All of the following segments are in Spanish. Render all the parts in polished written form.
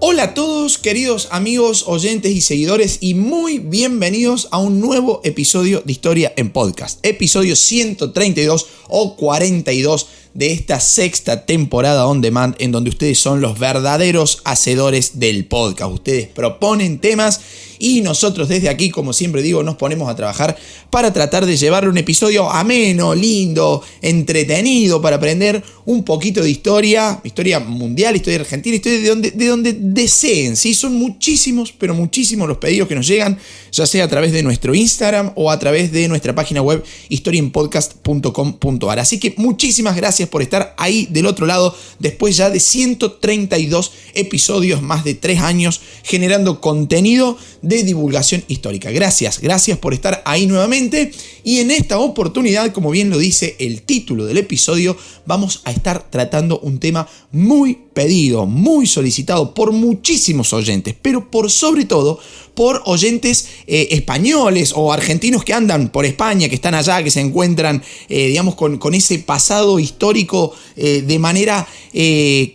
Hola a todos, queridos amigos, oyentes y seguidores, y muy bienvenidos a un nuevo episodio de Historia en Podcast. Episodio 132 o 42 de esta sexta temporada on demand, en donde ustedes son los verdaderos hacedores del podcast. Ustedes proponen temas y nosotros desde aquí, como siempre digo, nos ponemos a trabajar para tratar de llevarle un episodio ameno, lindo, entretenido, para aprender un poquito de historia mundial, historia argentina, historia de donde deseen. ¿Sí? Son muchísimos, pero muchísimos los pedidos que nos llegan, ya sea a través de nuestro Instagram o a través de nuestra página web historiaenpodcast.com.ar. Así que muchísimas gracias por estar ahí del otro lado, después ya de 132 episodios, más de 3 años generando contenido de divulgación histórica. Gracias por estar ahí nuevamente, y en esta oportunidad, como bien lo dice el título del episodio, vamos a estar tratando un tema muy pedido, muy solicitado por muchísimos oyentes, pero por sobre todo por oyentes españoles o argentinos que andan por España, que están allá, que se encuentran, con ese pasado histórico de manera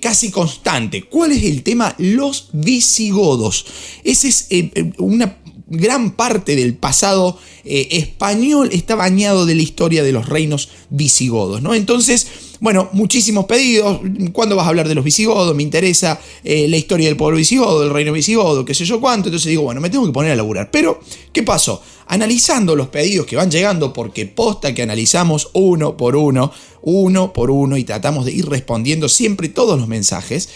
casi constante. ¿Cuál es el tema? Los visigodos. Ese es una gran parte del pasado español, está bañado de la historia de los reinos visigodos, ¿no? Entonces, bueno, muchísimos pedidos. ¿Cuándo vas a hablar de los visigodos? Me interesa la historia del pueblo visigodo, del reino visigodo, qué sé yo cuánto. Entonces digo, bueno, me tengo que poner a laburar. Pero, ¿qué pasó? Analizando los pedidos que van llegando, porque posta que analizamos uno por uno, y tratamos de ir respondiendo siempre todos los mensajes,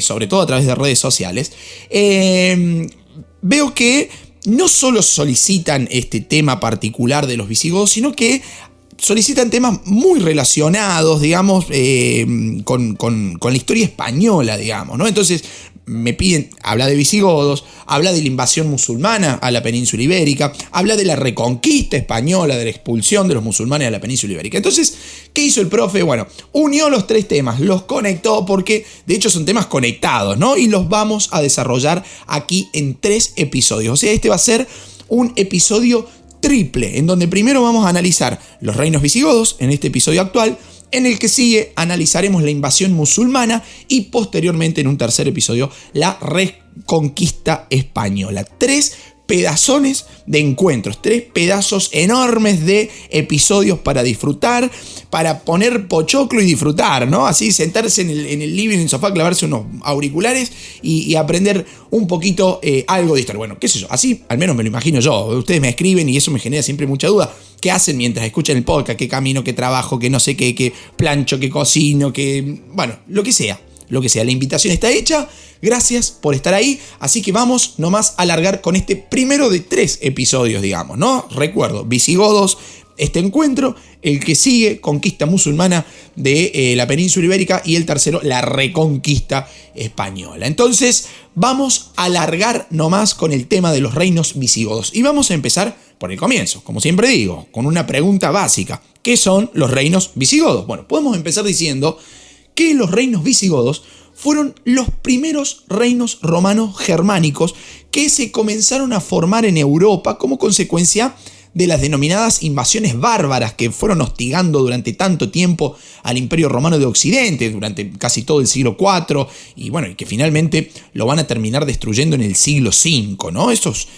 sobre todo a través de redes sociales, veo que no solo solicitan este tema particular de los visigodos, sino que solicitan temas muy relacionados, digamos, con la historia española, digamos, ¿no? Entonces me piden, habla de visigodos, habla de la invasión musulmana a la península ibérica, habla de la reconquista española, de la expulsión de los musulmanes a la península ibérica. Entonces, ¿qué hizo el profe? Bueno, unió los 3 temas, los conectó, porque de hecho son temas conectados, ¿no? Y los vamos a desarrollar aquí en 3 episodios. O sea, este va a ser un episodio triple, en donde primero vamos a analizar los reinos visigodos en este episodio actual. En el que sigue analizaremos la invasión musulmana y posteriormente en un tercer episodio la reconquista española. 3 pedazones de encuentros, 3 pedazos enormes de episodios para disfrutar, para poner pochoclo y disfrutar, ¿no? Así sentarse en el living, en el sofá, clavarse unos auriculares y aprender un poquito algo de historia. Bueno, qué sé yo, así al menos me lo imagino yo. Ustedes me escriben y eso me genera siempre mucha duda. ¿Qué hacen mientras escuchan el podcast? ¿Qué camino? ¿Qué trabajo? ¿Qué no sé qué? ¿Qué plancho? ¿Qué cocino? ¿Qué? Bueno, lo que sea. La invitación está hecha. Gracias por estar ahí. Así que vamos nomás a largar con este primero de 3 episodios, digamos, ¿no? Recuerdo, visigodos, este encuentro. El que sigue, conquista musulmana de la península ibérica. Y el tercero, la reconquista española. Entonces, vamos a largar nomás con el tema de los reinos visigodos. Y vamos a empezar por el comienzo, como siempre digo, con una pregunta básica. ¿Qué son los reinos visigodos? Bueno, podemos empezar diciendo que los reinos visigodos fueron los primeros reinos romanos germánicos que se comenzaron a formar en Europa como consecuencia de las denominadas invasiones bárbaras que fueron hostigando durante tanto tiempo al Imperio Romano de Occidente, durante casi todo el siglo IV, y bueno, y que finalmente lo van a terminar destruyendo en el siglo V, ¿no? Estos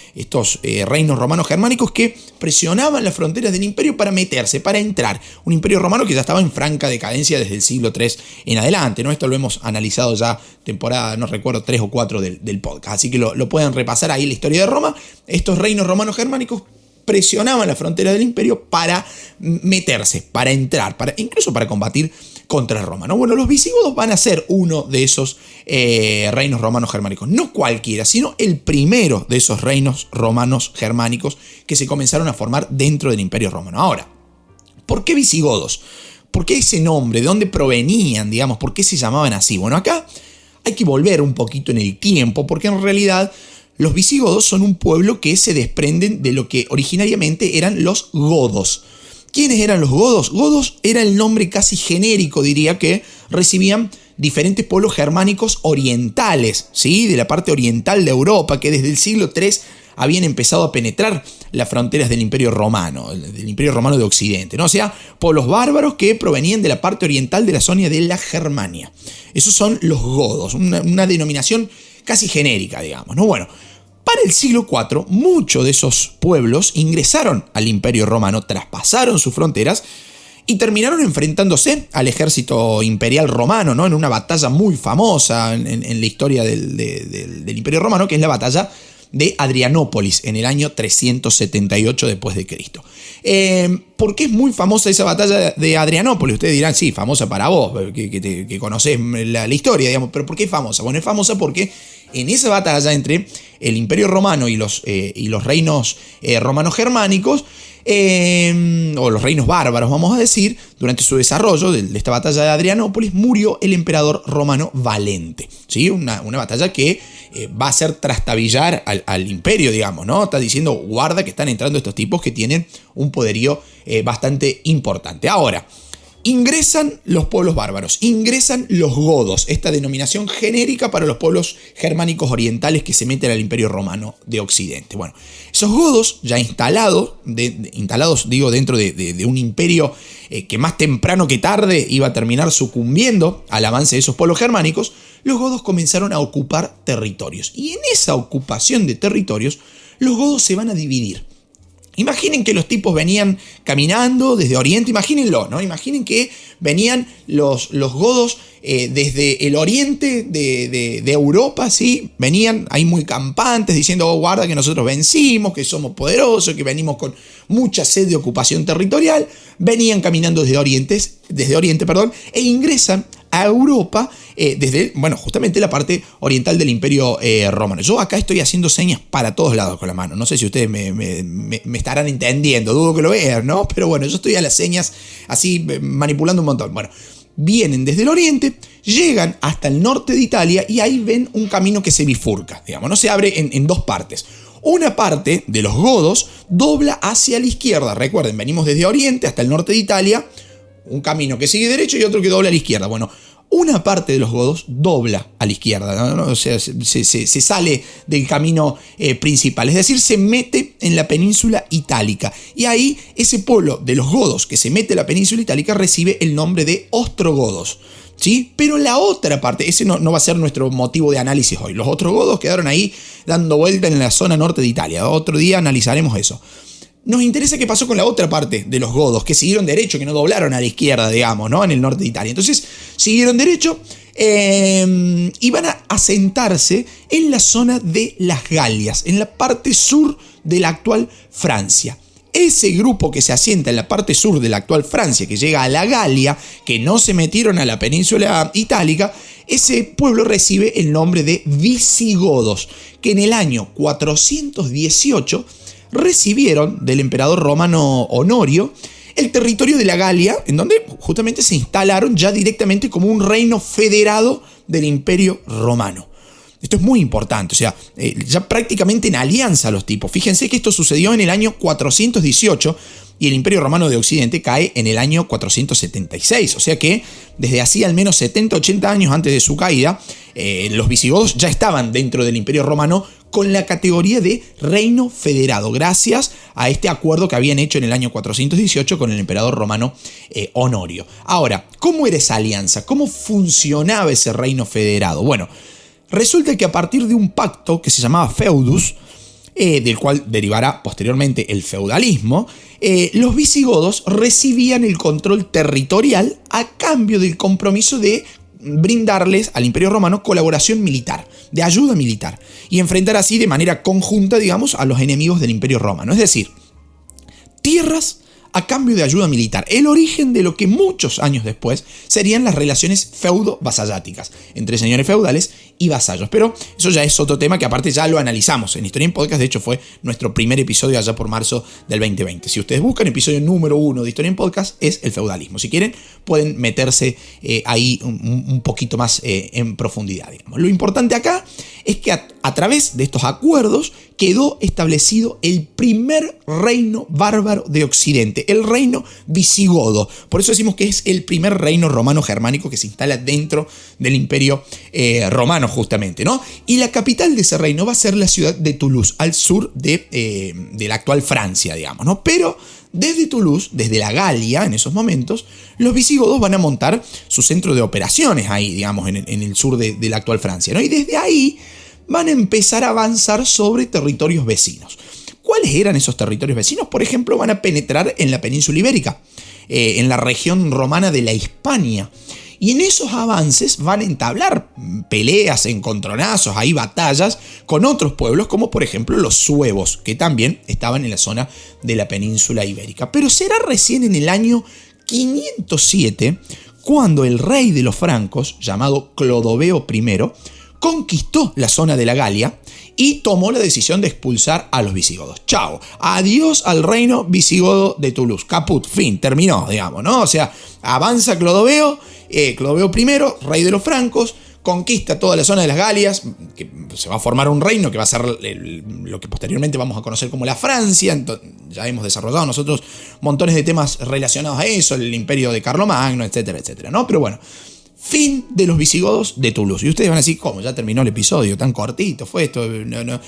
reinos romanos germánicos que presionaban las fronteras del imperio para meterse, para entrar. Un imperio romano que ya estaba en franca decadencia desde el siglo III en adelante, ¿no? Esto lo hemos analizado ya temporada, no recuerdo, 3 o 4 del podcast, así que lo pueden repasar ahí en la historia de Roma. Estos reinos romanos germánicos presionaban la frontera del imperio para meterse, para entrar, incluso para combatir contra Roma, ¿no? Bueno, los visigodos van a ser uno de esos reinos romanos germánicos. No cualquiera, sino el primero de esos reinos romanos germánicos que se comenzaron a formar dentro del imperio romano. Ahora, ¿por qué visigodos? ¿Por qué ese nombre? ¿De dónde provenían, digamos? ¿Por qué se llamaban así? Bueno, acá hay que volver un poquito en el tiempo, porque en realidad los visigodos son un pueblo que se desprenden de lo que originariamente eran los godos. ¿Quiénes eran los godos? Godos era el nombre casi genérico, diría, que recibían diferentes pueblos germánicos orientales, ¿sí? De la parte oriental de Europa, que desde el siglo III habían empezado a penetrar las fronteras del Imperio Romano de Occidente, ¿no? O sea, pueblos bárbaros que provenían de la parte oriental de la zona de la Germania. Esos son los godos, una denominación casi genérica, digamos, ¿no? Bueno, para el siglo IV, muchos de esos pueblos ingresaron al Imperio Romano, traspasaron sus fronteras y terminaron enfrentándose al ejército imperial romano, ¿no? En una batalla muy famosa en la historia del Imperio Romano, que es la batalla de Adrianópolis en el año 378 después de Cristo. ¿Por qué es muy famosa esa batalla de Adrianópolis? Ustedes dirán, sí, famosa para vos, que conocés la historia, digamos, pero ¿por qué es famosa? Bueno, es famosa porque en esa batalla entre el Imperio Romano y los reinos romano-germánicos, o los reinos bárbaros, vamos a decir, durante su desarrollo de esta batalla de Adrianópolis, murió el emperador romano Valente, ¿sí? Una batalla que va a hacer trastabillar al imperio, digamos, ¿no? Está diciendo, guarda que están entrando estos tipos que tienen un poderío bastante importante. Ahora, ingresan los pueblos bárbaros, ingresan los godos, esta denominación genérica para los pueblos germánicos orientales que se meten al Imperio Romano de Occidente. Bueno, esos godos ya instalados digo, dentro de un imperio que más temprano que tarde iba a terminar sucumbiendo al avance de esos pueblos germánicos, los godos comenzaron a ocupar territorios. Y en esa ocupación de territorios, los godos se van a dividir. Imaginen que los tipos venían caminando desde Oriente, imagínenlo, ¿no? Imaginen que venían los godos desde el oriente de Europa, ¿sí? Venían ahí muy campantes diciendo, oh, guarda que nosotros vencimos, que somos poderosos, que venimos con mucha sed de ocupación territorial. Venían caminando desde Oriente, e ingresan a Europa desde, justamente la parte oriental del Imperio Romano. Yo acá estoy haciendo señas para todos lados con la mano. No sé si ustedes me estarán entendiendo, dudo que lo vean, ¿no? Pero bueno, yo estoy a las señas así manipulando un montón. Bueno, vienen desde el oriente, llegan hasta el norte de Italia y ahí ven un camino que se bifurca, digamos, ¿no? Se abre en dos partes. Una parte de los godos dobla hacia la izquierda. Recuerden, venimos desde Oriente hasta el norte de Italia, un camino que sigue derecho y otro que dobla a la izquierda. Bueno, una parte de los godos dobla a la izquierda, ¿no? O sea, se sale del camino principal, es decir, se mete en la península itálica. Y ahí ese pueblo de los godos que se mete en la península itálica recibe el nombre de ostrogodos, ¿sí? Pero la otra parte, ese no va a ser nuestro motivo de análisis hoy. Los ostrogodos quedaron ahí dando vuelta en la zona norte de Italia. Otro día analizaremos eso. Nos interesa qué pasó con la otra parte de los godos, que siguieron derecho, que no doblaron a la izquierda, digamos, ¿no? En el norte de Italia. Entonces, siguieron derecho y van a asentarse en la zona de las Galias, en la parte sur de la actual Francia. Ese grupo que se asienta en la parte sur de la actual Francia, que llega a la Galia, que no se metieron a la península itálica, ese pueblo recibe el nombre de visigodos, que en el año 418 recibieron del emperador romano Honorio el territorio de la Galia, en donde justamente se instalaron ya directamente como un reino federado del Imperio Romano. Esto es muy importante, o sea, ya prácticamente en alianza los tipos. Fíjense que esto sucedió en el año 418 y el Imperio Romano de Occidente cae en el año 476. O sea que desde hacía al menos 70-80 años antes de su caída, los visigodos ya estaban dentro del Imperio Romano con la categoría de reino federado, gracias a este acuerdo que habían hecho en el año 418 con el emperador romano Honorio. Ahora, ¿cómo era esa alianza? ¿Cómo funcionaba ese reino federado? Bueno, resulta que a partir de un pacto que se llamaba feudus, del cual derivará posteriormente el feudalismo, los visigodos recibían el control territorial a cambio del compromiso de brindarles al Imperio Romano colaboración militar, de ayuda militar, y enfrentar así de manera conjunta, digamos, a los enemigos del Imperio Romano. Es decir, tierras a cambio de ayuda militar. El origen de lo que muchos años después serían las relaciones feudo-vasalláticas entre señores feudales y vasallos. Pero eso ya es otro tema que aparte ya lo analizamos en Historia en Podcast. De hecho fue nuestro primer episodio allá por marzo del 2020. Si ustedes buscan episodio número 1 de Historia en Podcast, es el feudalismo. Si quieren pueden meterse ahí un poquito más en profundidad, digamos. Lo importante acá es que a través de estos acuerdos quedó establecido el primer reino bárbaro de Occidente, el reino visigodo. Por eso decimos que es el primer reino romano germánico que se instala dentro del Imperio Romano, justamente, ¿no? Y la capital de ese reino va a ser la ciudad de Toulouse, al sur de la actual Francia, digamos, ¿no? Pero desde Toulouse, desde la Galia, en esos momentos, los visigodos van a montar su centro de operaciones ahí, digamos, en el sur de la actual Francia, ¿no? Y desde ahí van a empezar a avanzar sobre territorios vecinos. ¿Cuáles eran esos territorios vecinos? Por ejemplo, van a penetrar en la península ibérica, en la región romana de la Hispania. Y en esos avances van a entablar peleas, encontronazos, hay batallas con otros pueblos, como por ejemplo los suevos, que también estaban en la zona de la península ibérica. Pero será recién en el año 507 cuando el rey de los francos, llamado Clodoveo I, conquistó la zona de la Galia y tomó la decisión de expulsar a los visigodos. Chao, adiós al reino visigodo de Toulouse, caput, fin, terminó, digamos, ¿no? O sea, avanza Clodoveo I, rey de los francos, conquista toda la zona de las Galias, que se va a formar un reino que va a ser lo que posteriormente vamos a conocer como la Francia. Ya hemos desarrollado nosotros montones de temas relacionados a eso, el imperio de Carlomagno, etcétera, etcétera, ¿no? Pero bueno, fin de los visigodos de Toulouse. Y ustedes van a decir, ¿cómo? Ya terminó el episodio, tan cortito fue esto, no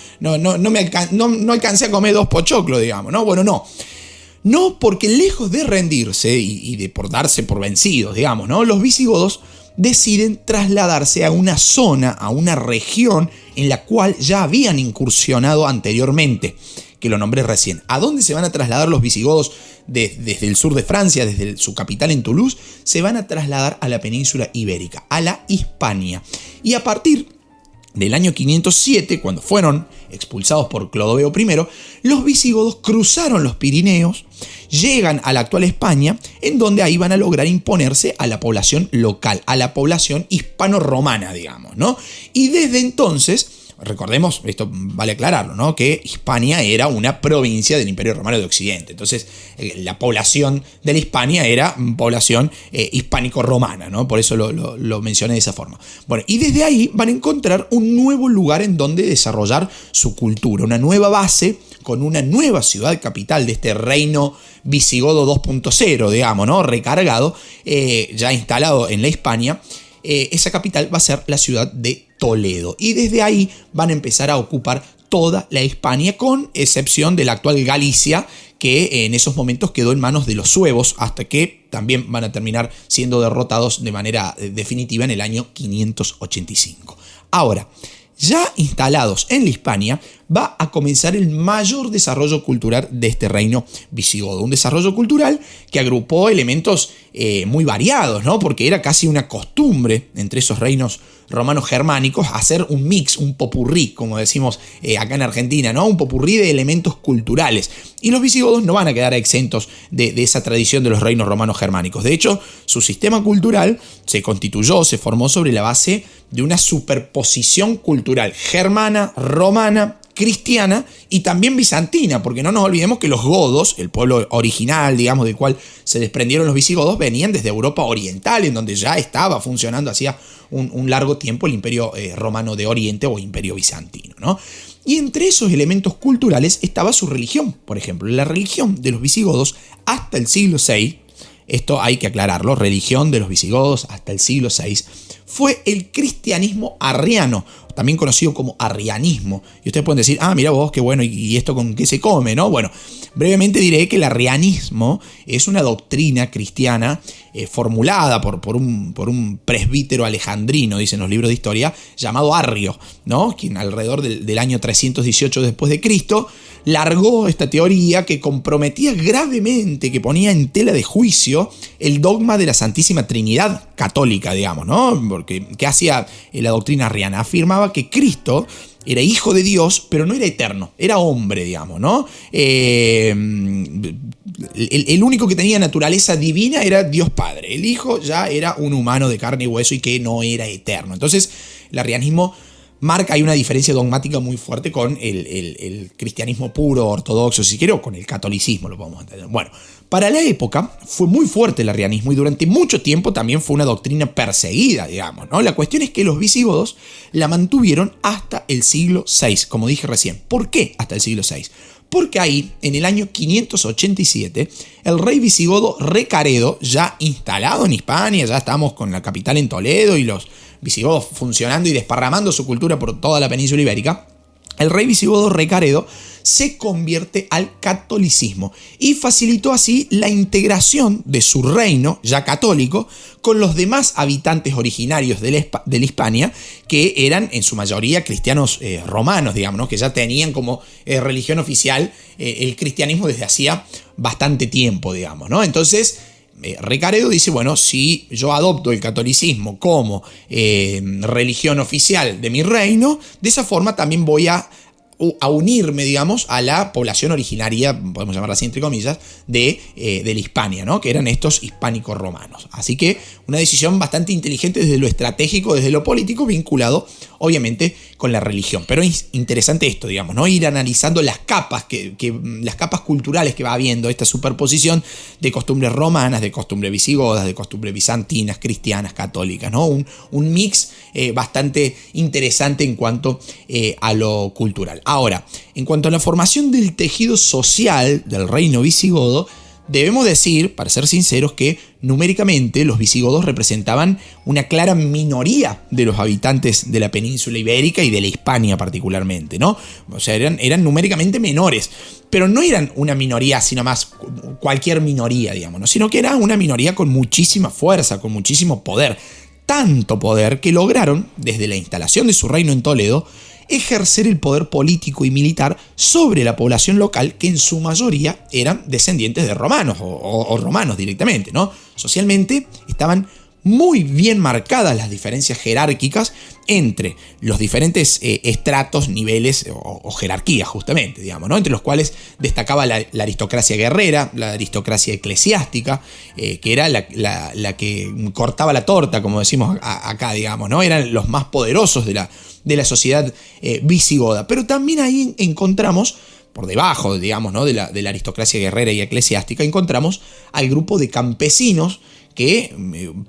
alcancé a comer 2 pochoclos, digamos, ¿no? Bueno, no. No, porque lejos de rendirse y de darse por vencidos, digamos, ¿no? Los visigodos deciden trasladarse a una zona, a una región en la cual ya habían incursionado anteriormente, que lo nombré recién. ¿A dónde se van a trasladar los visigodos desde el sur de Francia, desde su capital en Toulouse? Se van a trasladar a la península ibérica, a la Hispania. Y a partir del año 507, cuando fueron expulsados por Clodoveo I, los visigodos cruzaron los Pirineos, llegan a la actual España, en donde ahí van a lograr imponerse a la población local, a la población hispano-romana, digamos, ¿no? Y desde entonces, recordemos, esto vale aclararlo, ¿no? Que Hispania era una provincia del Imperio Romano de Occidente. Entonces, la población de la Hispania era población hispánico-romana, ¿no? Por eso lo mencioné de esa forma. Bueno, y desde ahí van a encontrar un nuevo lugar en donde desarrollar su cultura, una nueva base con una nueva ciudad capital de este reino visigodo 2.0, digamos, ¿no? Recargado, ya instalado en la Hispania. Esa capital va a ser la ciudad de Toledo. Y desde ahí van a empezar a ocupar toda la Hispania, con excepción de la actual Galicia, que en esos momentos quedó en manos de los suevos, hasta que también van a terminar siendo derrotados de manera definitiva en el año 585. Ahora, ya instalados en la Hispania, va a comenzar el mayor desarrollo cultural de este reino visigodo. Un desarrollo cultural que agrupó elementos muy variados, ¿no? Porque era casi una costumbre entre esos reinos romanos germánicos hacer un mix, un popurrí, como decimos acá en Argentina, ¿no? Un popurrí de elementos culturales. Y los visigodos no van a quedar exentos de esa tradición de los reinos romanos germánicos. De hecho, su sistema cultural se constituyó, se formó sobre la base de una superposición cultural germana, romana, cristiana y también bizantina, porque no nos olvidemos que los godos, el pueblo original, digamos, del cual se desprendieron los visigodos, venían desde Europa oriental, en donde ya estaba funcionando hacía un largo tiempo el imperio romano de Oriente o imperio bizantino, ¿no? Y entre esos elementos culturales estaba su religión. Por ejemplo, la religión de los visigodos hasta el siglo VI, esto hay que aclararlo, religión de los visigodos hasta el siglo VI, fue el cristianismo arriano, también conocido como arrianismo. Y ustedes pueden decir, mira vos, qué bueno, ¿y esto con qué se come, no? Bueno, brevemente diré que el arrianismo es una doctrina cristiana formulada por un presbítero alejandrino, dicen los libros de historia, llamado Arrio, ¿no? Quien alrededor del año 318 después de Cristo largó esta teoría que comprometía gravemente, que ponía en tela de juicio el dogma de la Santísima Trinidad católica, digamos, ¿no? Porque ¿qué hacía la doctrina arriana? Afirmaba que Cristo era hijo de Dios, pero no era eterno, era hombre, digamos, ¿no? El único que tenía naturaleza divina era Dios Padre. El Hijo ya era un humano de carne y hueso y que no era eterno. Entonces, el arrianismo marca ahí una diferencia dogmática muy fuerte con el cristianismo puro, ortodoxo, si quiere, o con el catolicismo, lo podemos entender. Bueno, para la época fue muy fuerte el arrianismo y durante mucho tiempo también fue una doctrina perseguida, digamos, ¿no? La cuestión es que los visigodos la mantuvieron hasta el siglo VI, como dije recién. ¿Por qué hasta el siglo VI? Porque ahí, en el año 587, el rey visigodo Recaredo, ya instalado en Hispania, ya estamos con la capital en Toledo y los visigodos funcionando y desparramando su cultura por toda la península ibérica, el rey visigodo Recaredo se convierte al catolicismo y facilitó así la integración de su reino, ya católico, con los demás habitantes originarios de la Hispania, que eran en su mayoría cristianos romanos, digamos, ¿no? Que ya tenían como religión oficial el cristianismo desde hacía bastante tiempo, digamos, ¿no? Entonces, Recaredo dice, bueno, si yo adopto el catolicismo como religión oficial de mi reino, de esa forma también voy a unirme, digamos, a la población originaria, podemos llamarla así entre comillas, de la Hispania, ¿no? Que eran estos hispánicos romanos. Así que una decisión bastante inteligente desde lo estratégico, desde lo político, vinculado obviamente con la religión. Pero es interesante esto, digamos, ¿no? Ir analizando las capas, las capas culturales que va habiendo, esta superposición de costumbres romanas, de costumbres visigodas, de costumbres bizantinas, cristianas, católicas, ¿no? Un mix bastante interesante en cuanto a lo cultural. Ahora, en cuanto a la formación del tejido social del reino visigodo, debemos decir, para ser sinceros, que numéricamente los visigodos representaban una clara minoría de los habitantes de la península ibérica y de la Hispania particularmente, ¿no? O sea, eran numéricamente menores, pero no eran una minoría, sino más cualquier minoría, digamos, ¿no? Sino que era una minoría con muchísima fuerza, con muchísimo poder. Tanto poder que lograron, desde la instalación de su reino en Toledo, ejercer el poder político y militar sobre la población local, que en su mayoría eran descendientes de romanos o romanos directamente, ¿no? Socialmente estaban muy bien marcadas las diferencias jerárquicas entre los diferentes estratos, niveles o jerarquías justamente, digamos, ¿no? Entre los cuales destacaba la aristocracia guerrera, la aristocracia eclesiástica, que era la que cortaba la torta, como decimos acá, digamos, ¿no? Eran los más poderosos de la sociedad visigoda. Pero también ahí encontramos, por debajo, digamos, ¿no? de la aristocracia guerrera y eclesiástica, encontramos al grupo de campesinos que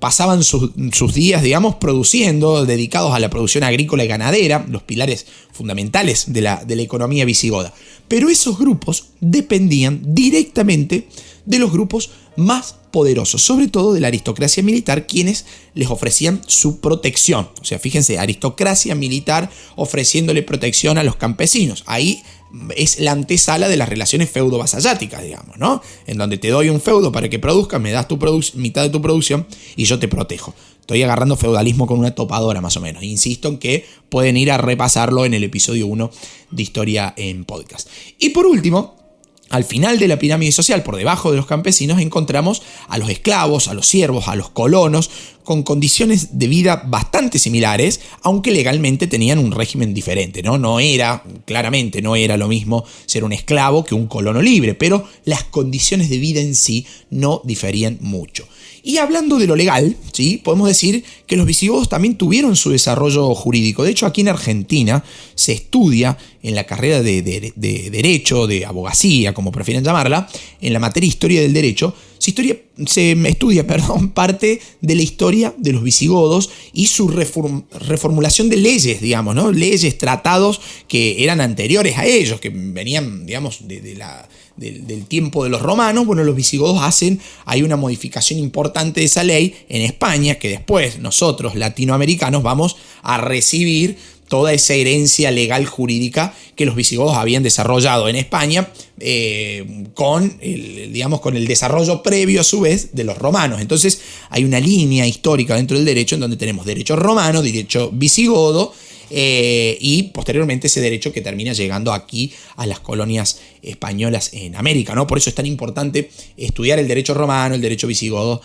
pasaban sus días, digamos, produciendo, dedicados a la producción agrícola y ganadera, los pilares fundamentales de la economía visigoda. Pero esos grupos dependían directamente de los grupos más poderosos, sobre todo de la aristocracia militar, quienes les ofrecían su protección. O sea, fíjense, aristocracia militar ofreciéndole protección a los campesinos. Ahí es la antesala de las relaciones feudo-vasalláticas, digamos, ¿no? En donde te doy un feudo para que produzcas, me das mitad de tu producción y yo te protejo. Estoy agarrando feudalismo con una topadora, más o menos. Insisto en que pueden ir a repasarlo en el episodio 1 de Historia en Podcast. Y por último, al final de la pirámide social, por debajo de los campesinos, encontramos a los esclavos, a los siervos, a los colonos, con condiciones de vida bastante similares, aunque legalmente tenían un régimen diferente, ¿no? Claramente no era lo mismo ser un esclavo que un colono libre, pero las condiciones de vida en sí no diferían mucho. Y hablando de lo legal, ¿sí? Podemos decir que los visigodos también tuvieron su desarrollo jurídico. De hecho, aquí en Argentina se estudia en la carrera de Derecho, de Abogacía, como prefieren llamarla, en la materia Historia del Derecho, se estudia parte de la historia de los visigodos y su reformulación de leyes, digamos, ¿no? Leyes, tratados que eran anteriores a ellos, que venían, digamos, del tiempo de los romanos. Bueno, los visigodos hay una modificación importante de esa ley en España, que después nosotros, latinoamericanos, vamos a recibir toda esa herencia legal jurídica que los visigodos habían desarrollado en España, con el desarrollo previo a su vez de los romanos. Entonces hay una línea histórica dentro del derecho en donde tenemos derecho romano, derecho visigodo, y posteriormente ese derecho que termina llegando aquí a las colonias españolas en América, ¿no? Por eso es tan importante estudiar el derecho romano, el derecho visigodo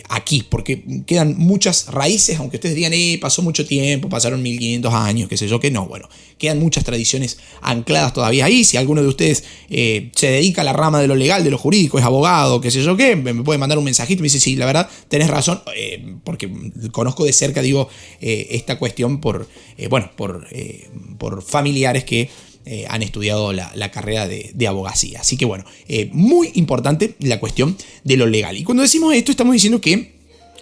aquí, porque quedan muchas raíces, aunque ustedes digan, pasó mucho tiempo, pasaron 1500 años, qué sé yo, que no, bueno, quedan muchas tradiciones ancladas todavía ahí. Si alguno de ustedes se dedica a la rama de lo legal, de lo jurídico, es abogado, qué sé yo qué, me puede mandar un mensajito y me dice, sí, la verdad, tenés razón, porque conozco de cerca, esta cuestión por familiares que han estudiado la carrera de abogacía. Así que bueno, muy importante la cuestión de lo legal. Y cuando decimos esto, estamos diciendo que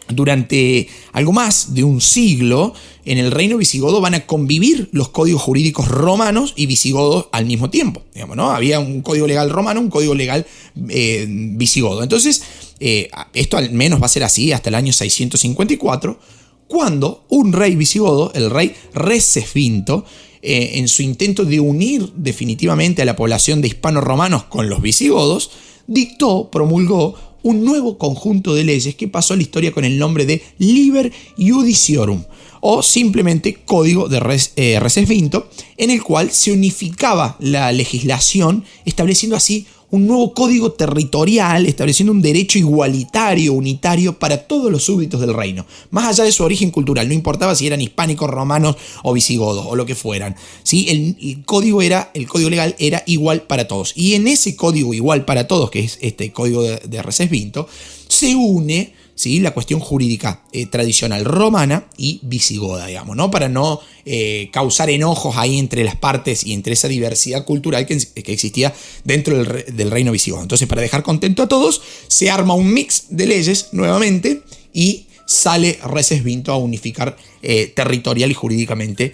durante algo más de un siglo, en el reino visigodo van a convivir los códigos jurídicos romanos y visigodos al mismo tiempo. Digamos, ¿no? Había un código legal romano, un código legal visigodo. Entonces, esto al menos va a ser así hasta el año 654, cuando un rey visigodo, el rey Recesvinto, en su intento de unir definitivamente a la población de hispano-romanos con los visigodos, promulgó un nuevo conjunto de leyes que pasó a la historia con el nombre de Liber Iudiciorum, o simplemente Código de Recesvinto, en el cual se unificaba la legislación, estableciendo así un nuevo código territorial, estableciendo un derecho igualitario, unitario para todos los súbditos del reino, más allá de su origen cultural, no importaba si eran hispánicos, romanos o visigodos o lo que fueran, ¿sí? El código legal era igual para todos, y en ese código igual para todos, que es este código de Recesvinto, se une, ¿sí?, la cuestión jurídica tradicional romana y visigoda, digamos, ¿no? Para no causar enojos ahí entre las partes y entre esa diversidad cultural que existía dentro del reino visigodo. Entonces, para dejar contento a todos, se arma un mix de leyes nuevamente y sale Recesvinto a unificar territorial y jurídicamente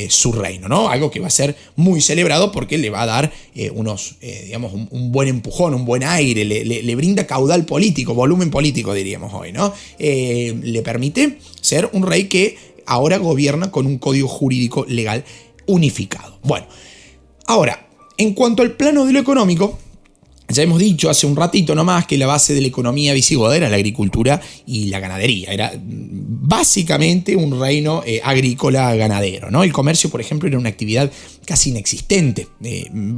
su reino, ¿no? Algo que va a ser muy celebrado porque le va a dar un buen empujón, un buen aire, le brinda caudal político, volumen político diríamos hoy, ¿no? Le permite ser un rey que ahora gobierna con un código jurídico legal unificado. Bueno, ahora, en cuanto al plano de lo económico, ya hemos dicho hace un ratito nomás que la base de la economía visigoda era la agricultura y la ganadería. Era básicamente un reino agrícola ganadero, ¿no? El comercio, por ejemplo, era una actividad casi inexistente.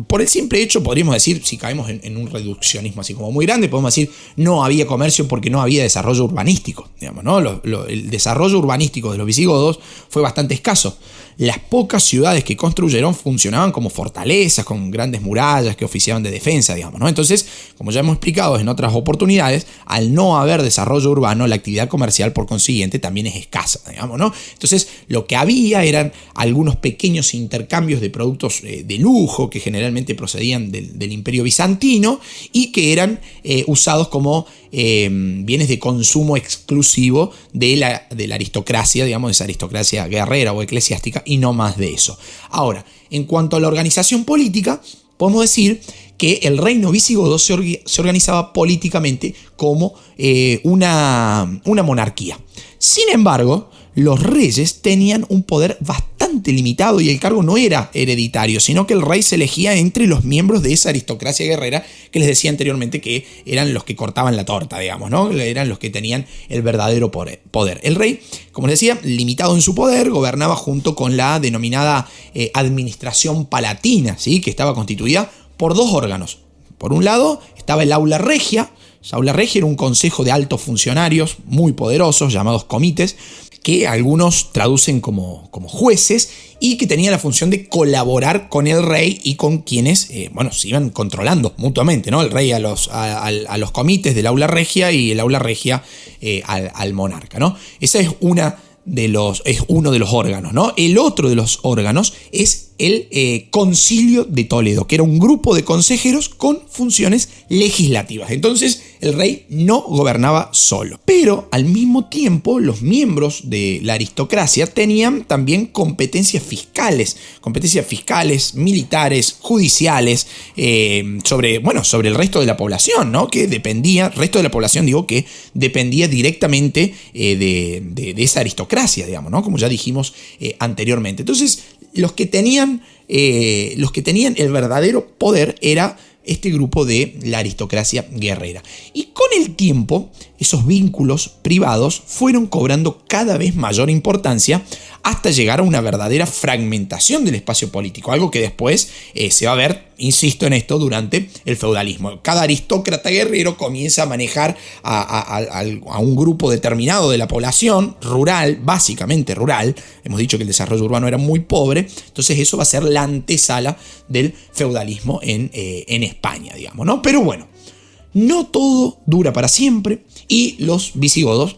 Por el simple hecho, podríamos decir, si caemos en un reduccionismo así como muy grande, podemos decir no había comercio porque no había desarrollo urbanístico, digamos, ¿no? El desarrollo urbanístico de los visigodos fue bastante escaso. Las pocas ciudades que construyeron funcionaban como fortalezas, con grandes murallas que oficiaban de defensa, digamos, ¿no? Entonces, como ya hemos explicado en otras oportunidades, al no haber desarrollo urbano, la actividad comercial, por consiguiente, también es escasa, digamos, ¿no? Entonces, lo que había eran algunos pequeños intercambios de productos de lujo que generalmente procedían del Imperio Bizantino y que eran usados como bienes de consumo exclusivo de la aristocracia, digamos, de esa aristocracia guerrera o eclesiástica, y no más de eso. Ahora, en cuanto a la organización política, podemos decir que el reino visigodo se organizaba políticamente como una monarquía. Sin embargo, los reyes tenían un poder bastante limitado y el cargo no era hereditario, sino que el rey se elegía entre los miembros de esa aristocracia guerrera que les decía anteriormente que eran los que cortaban la torta, digamos, ¿no? Eran los que tenían el verdadero poder. El rey, como les decía, limitado en su poder, gobernaba junto con la denominada administración palatina, ¿sí?, que estaba constituida por dos órganos. Por un lado estaba el aula regia. El aula regia era un consejo de altos funcionarios muy poderosos llamados comites, que algunos traducen como jueces y que tenían la función de colaborar con el rey y con quienes se iban controlando mutuamente, ¿no? El rey a los comites del aula regia y el aula regia al monarca, ¿no? Esa es uno de los órganos, ¿no? El otro de los órganos es el Concilio de Toledo, que era un grupo de consejeros con funciones legislativas. Entonces, el rey no gobernaba solo. Pero, al mismo tiempo, los miembros de la aristocracia tenían también competencias fiscales, militares, judiciales, sobre el resto de la población, ¿no? Que dependía directamente de esa aristocracia, digamos, ¿no? Como ya dijimos anteriormente. Entonces, los que tenían el verdadero poder era este grupo de la aristocracia guerrera. Y con el tiempo, esos vínculos privados fueron cobrando cada vez mayor importancia hasta llegar a una verdadera fragmentación del espacio político, algo que después se va a ver, insisto en esto, durante el feudalismo. Cada aristócrata guerrero comienza a manejar a un grupo determinado de la población, rural, básicamente rural. Hemos dicho que el desarrollo urbano era muy pobre, entonces eso va a ser la antesala del feudalismo en España, digamos, ¿no? Pero bueno, no todo dura para siempre y los visigodos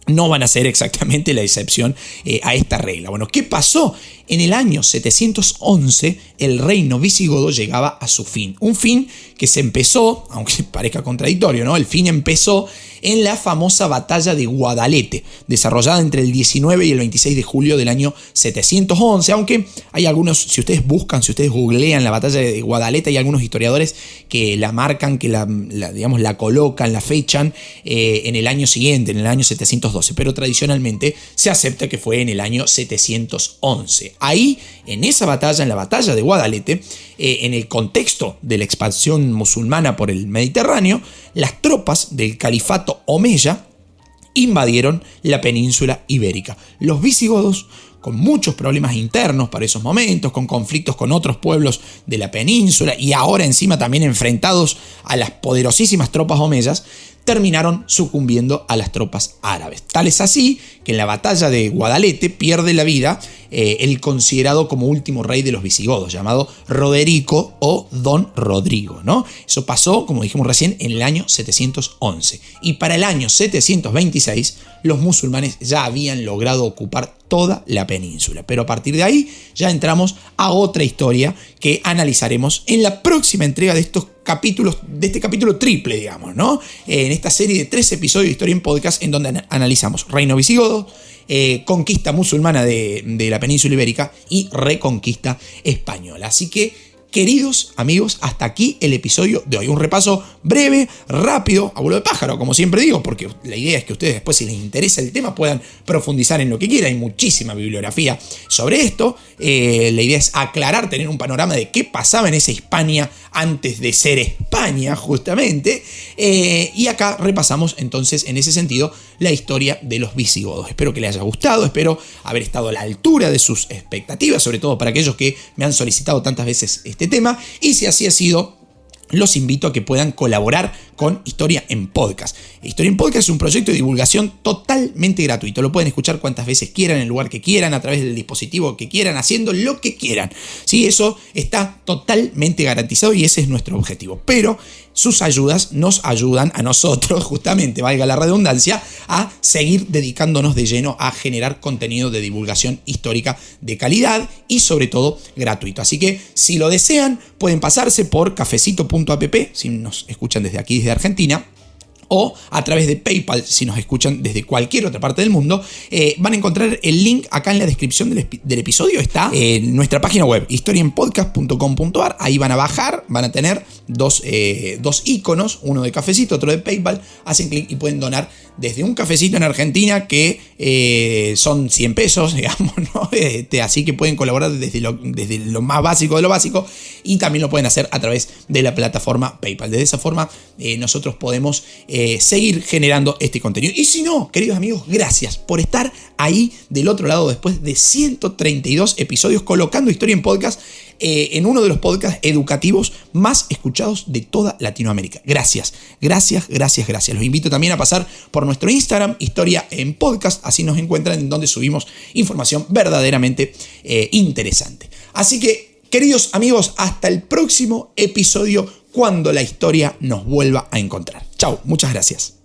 no van a ser exactamente la excepción a esta regla. Bueno, ¿qué pasó En el año 711 el reino visigodo llegaba a su fin. Un fin que se empezó, aunque parezca contradictorio, ¿no? El fin empezó en la famosa batalla de Guadalete, desarrollada entre el 19 y el 26 de julio del año 711, aunque hay algunos, si ustedes buscan, si ustedes googlean la batalla de Guadalete, hay algunos historiadores que la marcan, que la colocan, la fechan en el año siguiente, en el año 712, pero tradicionalmente se acepta que fue en el año 711. Ahí, en esa batalla, en la batalla de Guadalete, en el contexto de la expansión musulmana por el Mediterráneo, las tropas del califato omeya invadieron la península ibérica. Los visigodos, con muchos problemas internos para esos momentos, con conflictos con otros pueblos de la península y ahora encima también enfrentados a las poderosísimas tropas omeyas, terminaron sucumbiendo a las tropas árabes. Tal es así que en la batalla de Guadalete pierde la vida el considerado como último rey de los visigodos, llamado Roderico o Don Rodrigo, ¿no? Eso pasó, como dijimos recién, en el año 711. Y para el año 726 los musulmanes ya habían logrado ocupar toda la península. Pero a partir de ahí ya entramos a otra historia que analizaremos en la próxima entrega de estos capítulos, de este capítulo triple, digamos, ¿no? En esta serie de 3 episodios de Historia en Podcast, en donde analizamos reino visigodo, conquista musulmana de la península ibérica y reconquista española. Así que, queridos amigos, hasta aquí el episodio de hoy. Un repaso breve, rápido, a vuelo de pájaro, como siempre digo, porque la idea es que ustedes después, si les interesa el tema, puedan profundizar en lo que quieran. Hay muchísima bibliografía sobre esto. La idea es aclarar, tener un panorama de qué pasaba en esa Hispania antes de ser España, justamente. Y acá repasamos entonces, en ese sentido, la historia de los visigodos. Espero que les haya gustado, espero haber estado a la altura de sus expectativas, sobre todo para aquellos que me han solicitado tantas veces este tema, y si así ha sido, los invito a que puedan colaborar con Historia en Podcast. Historia en Podcast es un proyecto de divulgación totalmente gratuito. Lo pueden escuchar cuantas veces quieran, en el lugar que quieran, a través del dispositivo que quieran, haciendo lo que quieran. Sí, eso está totalmente garantizado y ese es nuestro objetivo. Pero sus ayudas nos ayudan a nosotros, justamente, valga la redundancia, a seguir dedicándonos de lleno a generar contenido de divulgación histórica de calidad y sobre todo gratuito. Así que si lo desean, pueden pasarse por cafecito.app, si nos escuchan desde aquí, desde Argentina, o a través de PayPal, si nos escuchan desde cualquier otra parte del mundo. Van a encontrar el link acá en la descripción del episodio. Está en nuestra página web, historiaenpodcast.com.ar. Ahí van a bajar, van a tener dos iconos, uno de cafecito, otro de PayPal. Hacen clic y pueden donar desde un cafecito en Argentina, que son 100 pesos, digamos, ¿no? Así que pueden colaborar desde lo más básico de lo básico, y también lo pueden hacer a través de la plataforma PayPal. De esa forma nosotros podemos seguir generando este contenido. Y si no, queridos amigos, gracias por estar ahí del otro lado después de 132 episodios colocando Historia en Podcast en uno de los podcasts educativos más escuchados de toda Latinoamérica. Gracias, gracias, gracias, gracias. Los invito también a pasar por nuestro Instagram, Historia en Podcast, así nos encuentran, en donde subimos información verdaderamente interesante. Así que, queridos amigos, hasta el próximo episodio, cuando la historia nos vuelva a encontrar. Chau, muchas gracias.